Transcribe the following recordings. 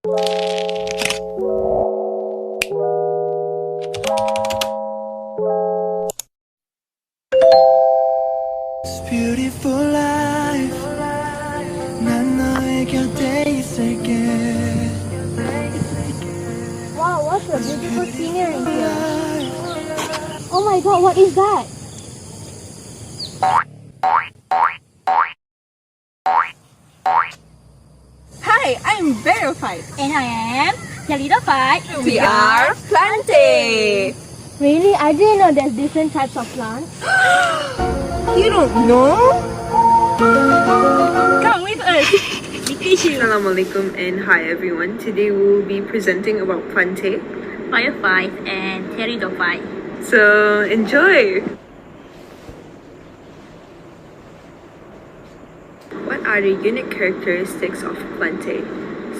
Beautiful life 난 너의 곁에 있을게 Wow, what a beautiful scenery here. Oh my god, what is that? Hi, I'm Bryophyte. And I am Pteridophyte. We are Plantae. Really? I didn't know there's different types of plants. You don't know? Come with us. We teach you. Assalamualaikum and hi everyone. Today we will be presenting about Plantae. Bryophyte and Pteridophyte. So enjoy! What are the unique characteristics of Plantae?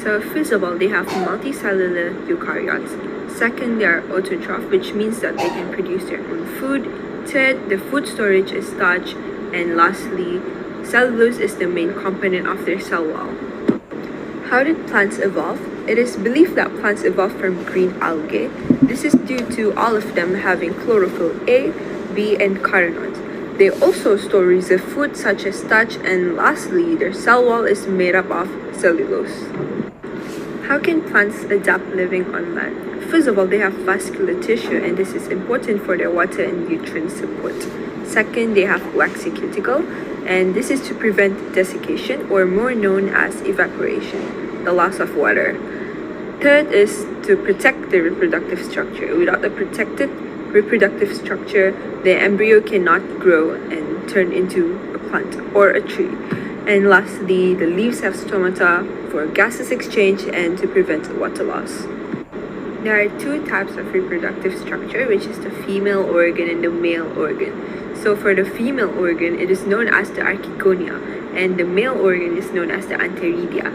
So first of all, they have multicellular eukaryotes. Second, they are autotroph, which means that they can produce their own food. Third, the food storage is starch. And lastly, cellulose is the main component of their cell wall. How did plants evolve? It is believed that plants evolved from green algae. This is due to all of them having chlorophyll A, B, and carotenoids. They also store reserve food such as starch, and lastly, their cell wall is made up of cellulose. How can plants adapt living on land? First of all, they have vascular tissue, and this is important for their water and nutrient support. Second, they have waxy cuticle, and this is to prevent desiccation, or more known as evaporation, the loss of water. Third is to protect the reproductive structure. Without a protected reproductive structure, the embryo cannot grow and turn into a plant or a tree. And lastly, the leaves have stomata for gaseous exchange and to prevent water loss. There are two types of reproductive structure, which is the female organ and the male organ. So for the female organ, it is known as the archegonia, and the male organ is known as the antheridia.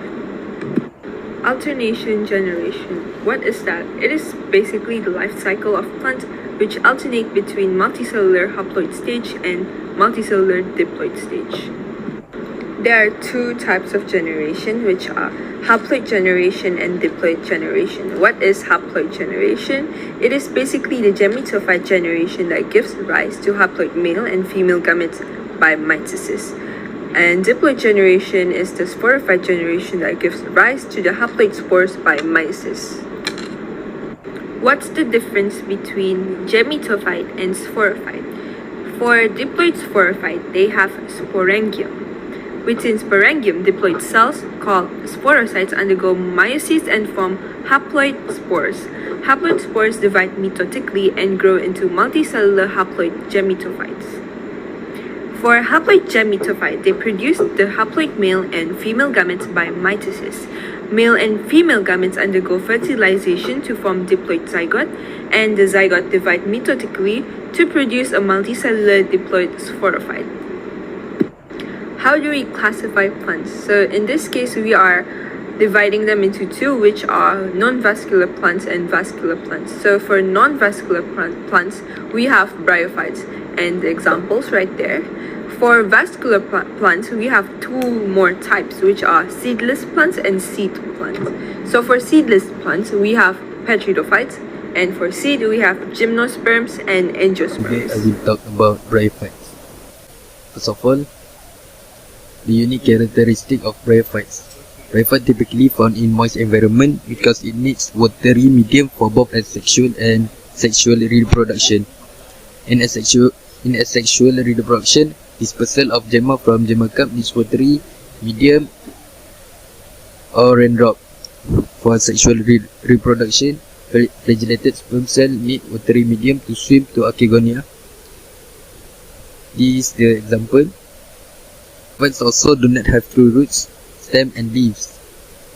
Alternation generation. What is that? It is basically the life cycle of plants which alternate between multicellular haploid stage and multicellular diploid stage. There are two types of generation, which are haploid generation and diploid generation. What is haploid generation? It is basically the gametophyte generation that gives rise to haploid male and female gametes by mitosis. And diploid generation is the sporophyte generation that gives rise to the haploid spores by meiosis. What's the difference between gametophyte and sporophyte? For diploid sporophyte, they have sporangium. Within sporangium, diploid cells, called sporocytes, undergo meiosis and form haploid spores. Haploid spores divide mitotically and grow into multicellular haploid gametophytes. For haploid gametophyte, they produce the haploid male and female gametes by mitosis. Male and female gametes undergo fertilization to form diploid zygote, and the zygote divide mitotically to produce a multicellular diploid sporophyte. How do we classify plants? So in this case, we are dividing them into two, which are non-vascular plants and vascular plants. So for non-vascular plants, we have bryophytes, and the examples right there. For vascular plants, we have two more types, which are seedless plants and seed plants. So for seedless plants, we have pteridophytes, and for seed, we have gymnosperms and angiosperms. Today I will talk about bryophytes. First of all, the unique characteristic of bryophytes. Bryophyte typically found in moist environment because it needs watery medium for both asexual and sexual reproduction. In asexual reproduction, dispersal of gemma from gemma cup needs watery medium or raindrop. For sexual reproduction, flagellated sperm cell need watery medium to swim to archegonia. This is the example. Plants also do not have true roots, stem and leaves.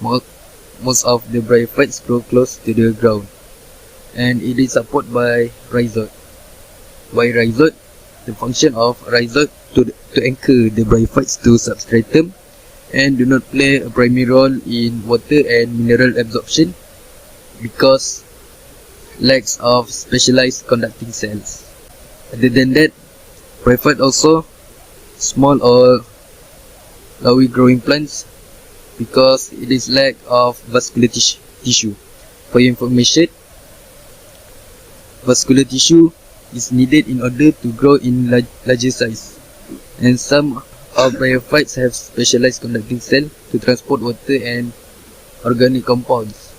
Most of the bryophytes grow close to the ground, and it is supported by rhizode. By rhizode, the function of rhizode to anchor the bryophytes to substratum and do not play a primary role in water and mineral absorption because lacks of specialized conducting cells. Other than that, bryophyte also small or lowy growing plants because it is lack of vascular tissue. For your information, vascular tissue is needed in order to grow in larger size, and some of bryophytes have specialized conducting cells to transport water and organic compounds,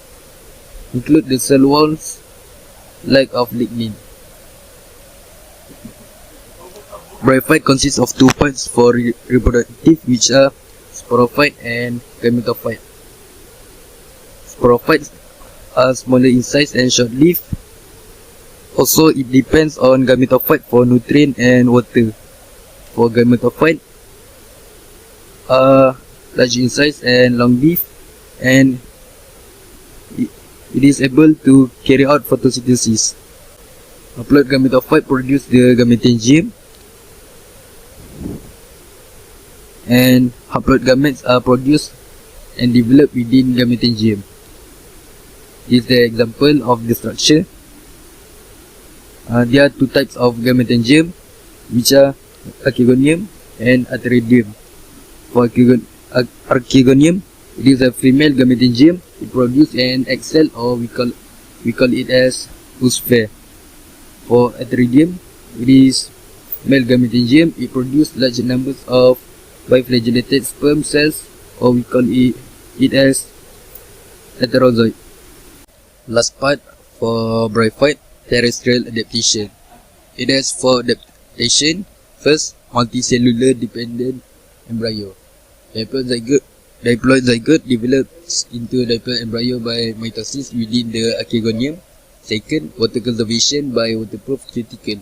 include the cell walls, lack of lignin. Bryophyte consists of two parts for reproductive, which are sporophyte and gametophyte. Sporophytes are smaller in size and short-lived. Also, it depends on gametophyte for nutrient and water. For gametophyte are large in size and long-lived, and it is able to carry out photosynthesis. Haploid gametophyte produce the gametangium, and haploid gametes are produced and developed within gametangium. This is the example of the structure. There are two types of gametangium, which are archegonium and pteridophyte. For archegonium, it is a female gametangium. It produces an egg cell, or we call it as oosphere. For pteridophyte, it is male gametangium. It produces large numbers of biflagellated sperm cells, or we call it as heterozoite. Last part for bryophyte, terrestrial adaptation. It has four adaptation. First, multicellular dependent embryo. Diploid zygote develops into a diploid embryo by mitosis within the archegonium. Second, water conservation by waterproof cuticle.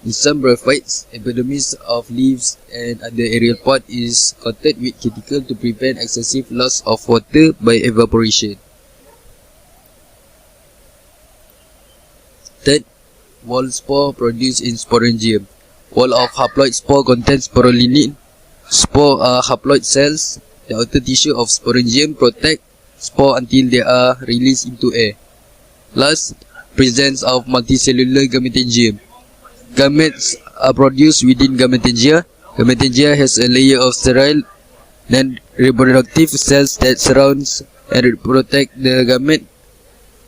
In some bryophytes, epidermis of leaves and other aerial part is coated with cuticle to prevent excessive loss of water by evaporation. Third, wall spore produced in sporangium. Wall of haploid spore contains sporulinin. Spore are haploid cells. The outer tissue of sporangium protect spore until they are released into air. Last, presence of multicellular gametangium. Gametes are produced within gametangia. Gametangia has a layer of sterile non-reproductive cells that surrounds and protect the gamete.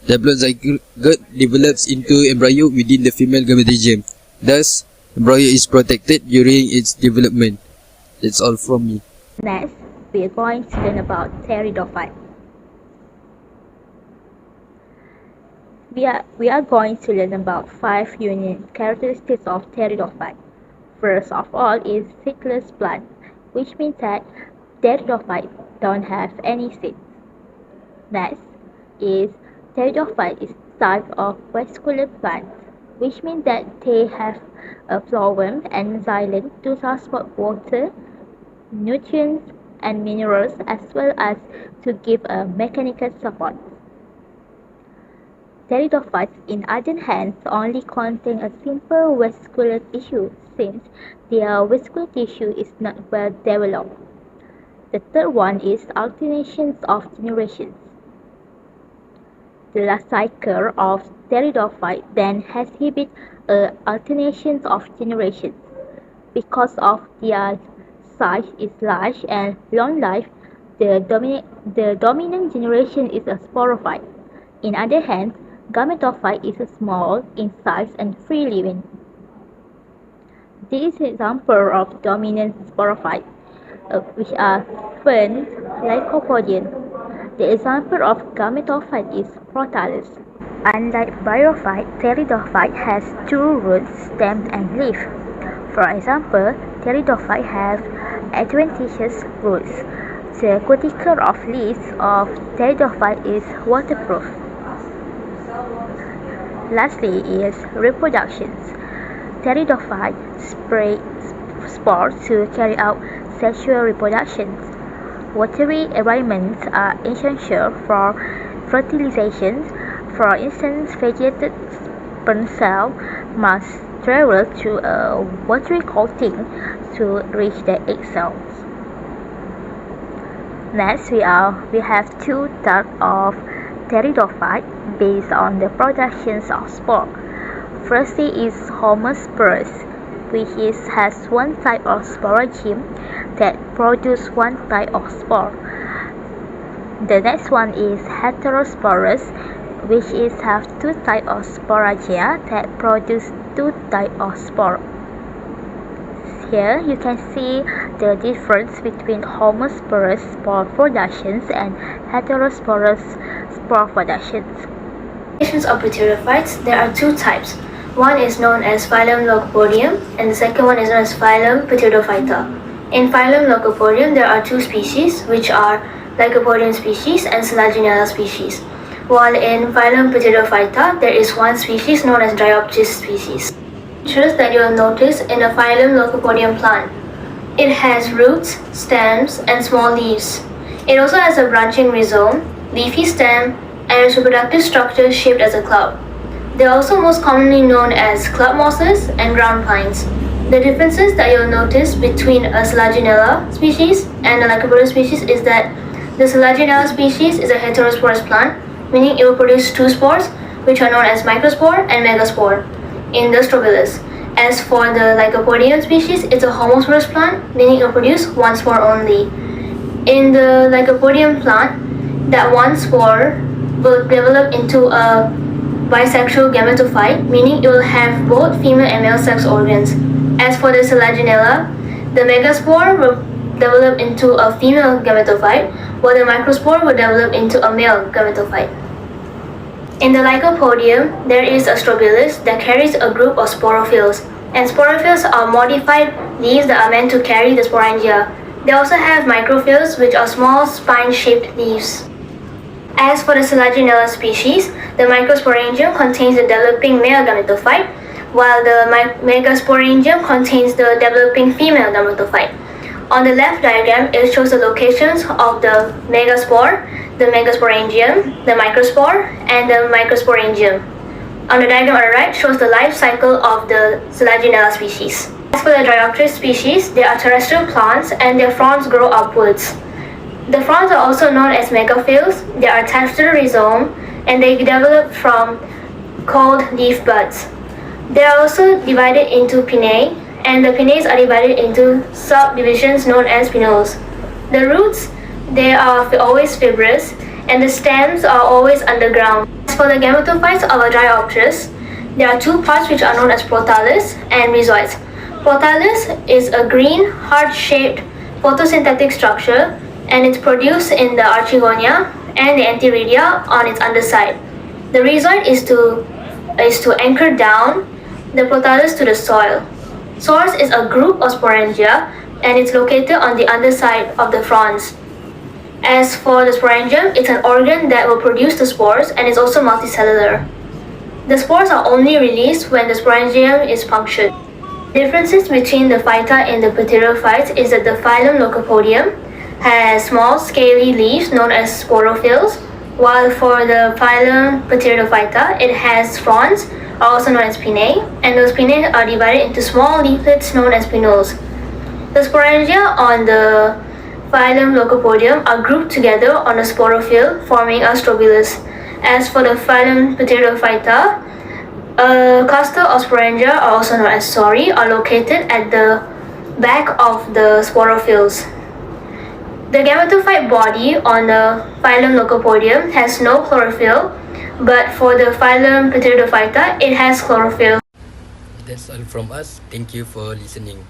Diploid zygote develops into embryo within the female gametangium. Thus, embryo is protected during its development. That's all from me. Next, we are going to learn about Pteridophyte. We are going to learn about 5 unique characteristics of Pteridophyte. First of all is seedless plant, which means that Pteridophyte don't have any seeds. Next is Pteridophyte is type of vascular plant, which means that they have a phloem and xylem to transport water, nutrients, and minerals, as well as to give a mechanical support. Pteridophytes, in other hand, only contain a simple vascular tissue, since their vascular tissue is not well developed. The third one is alternations of generations. The life cycle of Pteridophyte then exhibits alternations of generations. Because of their size is large and long life, the dominant generation is a sporophyte. In other hand, gametophyte is small in size and free living. This example of dominant sporophyte, which are ferns, lycopodium. The example of gametophyte is Protalus. Unlike Bryophyte, Pteridophyte has two roots, stem and leaf. For example, Pteridophyte have adventitious roots. The cuticle of leaves of Pteridophyte is waterproof. Lastly is reproductions. Pteridophyte spray spores to carry out sexual reproductions. Watery environments are essential for fertilization. For instance, vegetated sperm cells must travel through a watery coating to reach the egg cells. Next, we have two types of Pteridophyte based on the productions of spore. Firstly is homosporous, which has one type of sporangium that produces one type of spore. The next one is heterosporous, which is have two types of sporangia that produce two types of spore. Here you can see the difference between homosporous spore productions and heterosporous spore productions. Of Pteridophytes, there are two types. One is known as phylum Lycopodium and the second one is known as phylum Pteridophyta. In phylum Lycopodium, there are two species, which are Lycopodium species and Selaginella species. While in phylum Pteridophyta, there is one species known as Bryophyte species. Features that you will notice in a phylum Lycopodium plant. It has roots, stems, and small leaves. It also has a branching rhizome, leafy stem, and its reproductive structure shaped as a club. They are also most commonly known as club mosses and ground pines. The differences that you'll notice between a Selaginella species and a Lycopodium species is that the Selaginella species is a heterosporous plant, meaning it will produce two spores, which are known as microspore and megaspore, in the strobilus. As for the Lycopodium species, it's a homosporous plant, meaning it will produce one spore only. In the Lycopodium plant, that one spore will develop into a bisexual gametophyte, meaning it will have both female and male sex organs. As for the Selaginella, the megaspore will develop into a female gametophyte, while the microspore will develop into a male gametophyte. In the Lycopodium, there is a strobilus that carries a group of sporophylls, and sporophylls are modified leaves that are meant to carry the sporangia. They also have microphylls, which are small spine-shaped leaves. As for the Selaginella species, the microsporangium contains the developing male gametophyte, while the megasporangium contains the developing female gametophyte. On the left diagram, it shows the locations of the megaspore, the megasporangium, the microspore, and the microsporangium. On the diagram on the right shows the life cycle of the Selaginella species. As for the Bryophyte species, they are terrestrial plants and their fronds grow upwards. The fronds are also known as megaphylls. They are attached to the rhizome and they develop from cold leaf buds. They are also divided into pinnae, and the pinnae are divided into subdivisions known as pinnules. The roots, they are always fibrous, and the stems are always underground. As for the gametophytes of a Bryophyte, there are two parts which are known as prothallus and rhizoids. Prothallus is a green, heart-shaped photosynthetic structure, and it's produced in the archegonia and the antheridia on its underside. The rhizoid is to anchor down the prothallus to the soil. Source is a group of sporangia and it's located on the underside of the fronds. As for the sporangium, it's an organ that will produce the spores and is also multicellular. The spores are only released when the sporangium is punctured. Differences between the phyta and the Pteridophytes is that the phylum Lycopodium has small scaly leaves known as sporophylls, while for the phylum Pteridophyta, it has fronds, also known as pinnae, and those pinnae are divided into small leaflets known as pinnules. The sporangia on the phylum Lycopodium are grouped together on a sporophyll, forming a strobilus. As for the phylum Pteridophyta, a cluster of sporangia, also known as sori, are located at the back of the sporophylls. The gametophyte body on the phylum Lycopodium has no chlorophyll, but for the phylum Pteridophyta, it has chlorophyll. That's all from us. Thank you for listening.